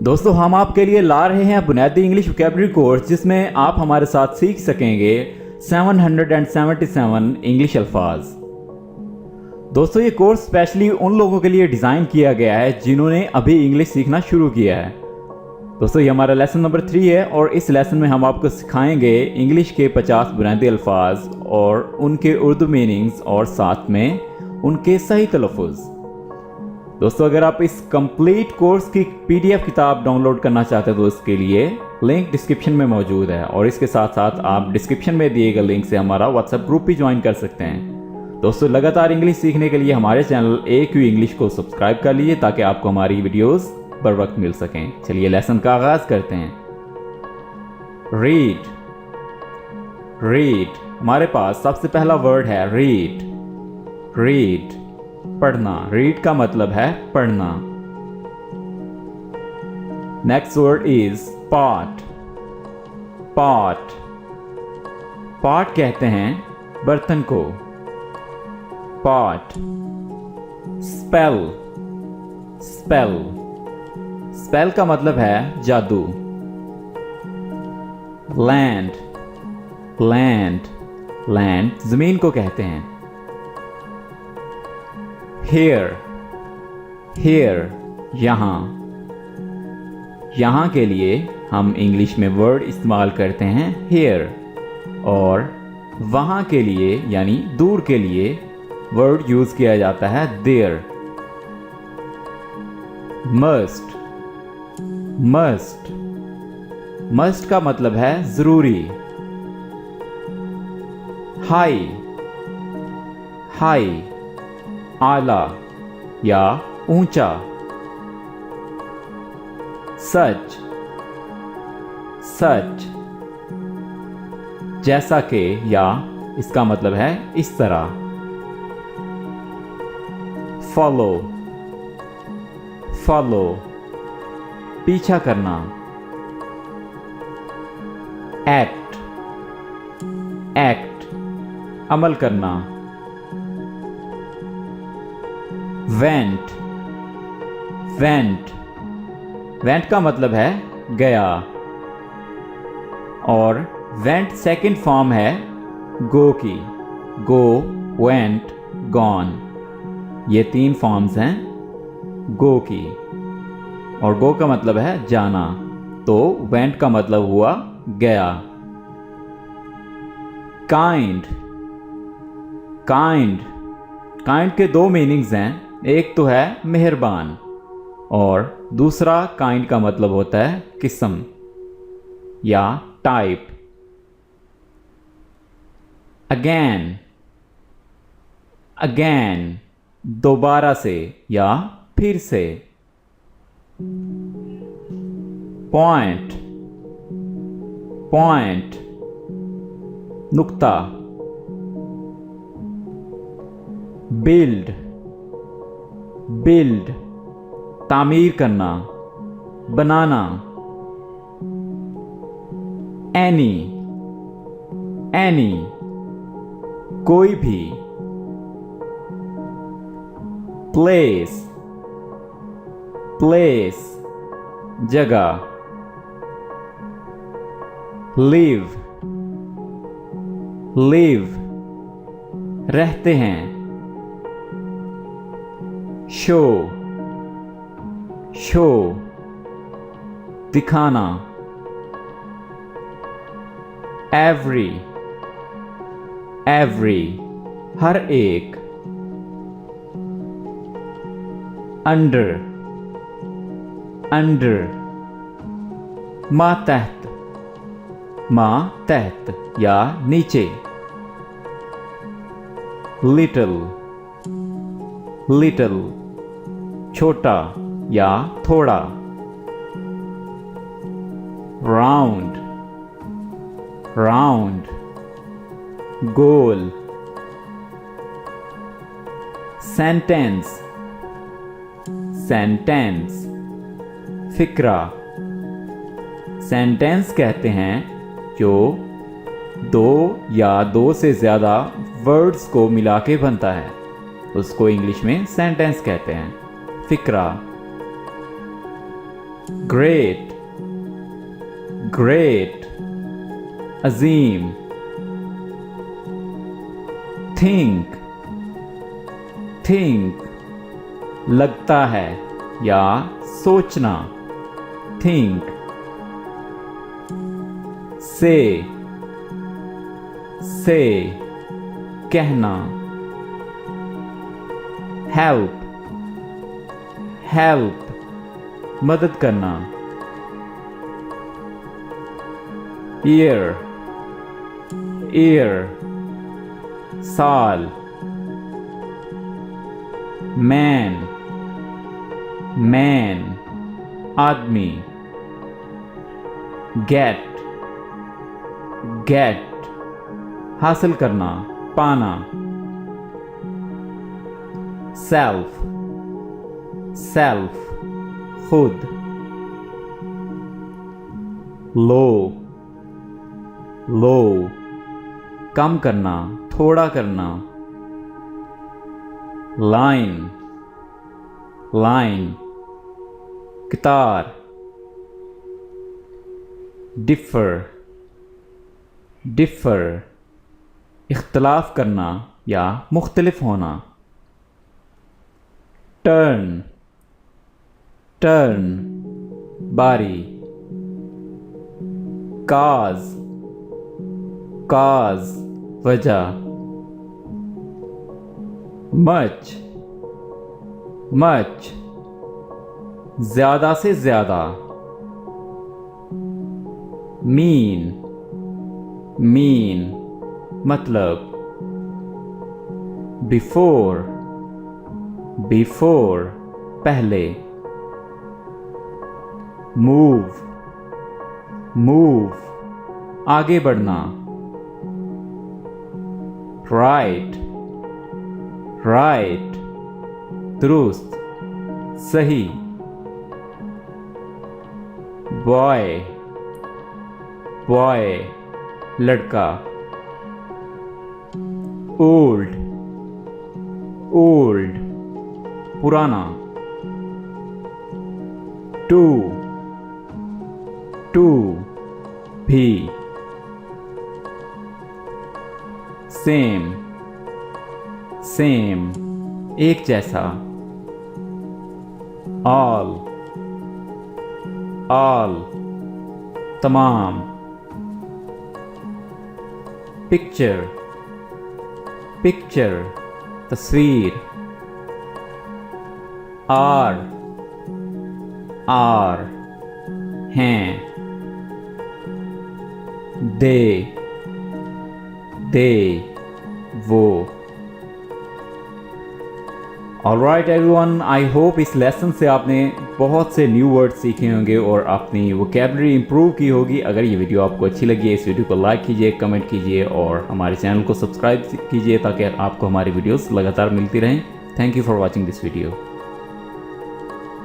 दोस्तों हम आपके लिए ला रहे हैं बुनियादी इंग्लिश वोकैबुलरी कोर्स जिसमें आप हमारे साथ सीख सकेंगे 777 इंग्लिश अल्फाज। दोस्तों ये कोर्स स्पेशली उन लोगों के लिए डिज़ाइन किया गया है जिन्होंने अभी इंग्लिश सीखना शुरू किया है। दोस्तों ये हमारा लेसन नंबर 3 है और इस लेसन में हम आपको सिखाएंगे इंग्लिश के 50 बुनियादी अल्फाज और उनके उर्दू मीनिंग्स और साथ में उनके सही तलफ़ुज़। दोस्तों अगर आप इस कंप्लीट कोर्स की PDF किताब डाउनलोड करना चाहते हैं तो इसके लिए लिंक डिस्क्रिप्शन में मौजूद है और इसके साथ साथ आप डिस्क्रिप्शन में दिए गए लिंक से हमारा व्हाट्सएप ग्रुप भी ज्वाइन कर सकते हैं। दोस्तों लगातार इंग्लिश सीखने के लिए हमारे चैनल AQ इंग्लिश को सब्सक्राइब कर लीजिए ताकि आपको हमारी वीडियोस बर वक्त मिल सकें। चलिए लेसन का आगाज करते हैं। रीड, रीड हमारे पास सबसे पहला वर्ड है रीड। रीड पढ़ना, रीड का मतलब है पढ़ना। Next word is pot. Pot, pot कहते हैं बर्तन को। पॉट। स्पेल, स्पेल, स्पेल का मतलब है जादू। लैंड, लैंड, लैंड जमीन को कहते हैं। हेयर, हेयर यहाँ, यहाँ के लिए हम इंग्लिश में वर्ड इस्तेमाल करते हैं हेयर और वहाँ के लिए यानी दूर के लिए वर्ड यूज़ किया जाता है देयर। मस्ट, मस्ट, मस्ट का मतलब है ज़रूरी। हाई, हाई आला या ऊंचा। सच, सच जैसा कि या इसका मतलब है इस तरह। फॉलो, फॉलो पीछा करना। एक्ट, एक्ट अमल करना। वेंट, वेंट, वेंट का मतलब है गया और वेंट सेकंड फॉर्म है गो की। गो, वेंट, गॉन ये 3 फॉर्म्स हैं गो की और गो का मतलब है जाना तो वेंट का मतलब हुआ गया। काइंड, काइंड, काइंड के 2 मीनिंग्स हैं। एक तो है मेहरबान और दूसरा काइंड का मतलब होता है किस्म या टाइप। अगेन, अगेन दोबारा से या फिर से। पॉइंट, पॉइंट नुक्ता। बिल्ड, बिल्ड तामीर करना, बनाना। एनी, एनी कोई भी। प्लेस, प्लेस जगह। लिव, लिव रहते हैं। शो, शो दिखाना। एवरी, एवरी हर एक। अंडर, अंडर मातहत, मातहत या नीचे। लिटिल, लिटिल छोटा या थोड़ा। राउंड, राउंड गोल। सेंटेंस, सेंटेंस फिक्रा। सेंटेंस कहते हैं जो 2 या 2 से ज़्यादा वर्ड्स को मिला के बनता है उसको इंग्लिश में सेंटेंस कहते हैं। फिक्रा, great, great, अजीम, think, think, लगता है या सोचना, think, say, say, कहना, help, help, मदद करना, ear, ear, साल, man, man, आदमी, get, get, हासिल करना, पाना, self, self, खुद, low, low, कम करना, थोड़ा करना, line, line, कितार, differ, differ, इख्तलाफ करना या मुख्तलिफ होना, turn, turn, बारी, cause, cause, वजह, much, much, ज्यादा से ज्यादा, mean, mean, मतलब, before, before, पहले, move, move, आगे बढ़ना, right, right, दुरुस्त, सही, boy, boy, लड़का, old, old, पुराना, two, two, भी, same, same, एक जैसा, all, all, तमाम, picture, picture, तस्वीर, are, are, हैं, they, वो। ऑलराइट एवरीवन, आई होप इस लेसन से आपने बहुत से न्यू वर्ड सीखे होंगे और अपनी वोकैबुलरी इंप्रूव की होगी। अगर ये वीडियो आपको अच्छी लगी है, इस वीडियो को लाइक कीजिए, कमेंट कीजिए और हमारे चैनल को सब्सक्राइब कीजिए ताकि आपको हमारी वीडियोस लगातार मिलती रहें। Thank you for watching this video.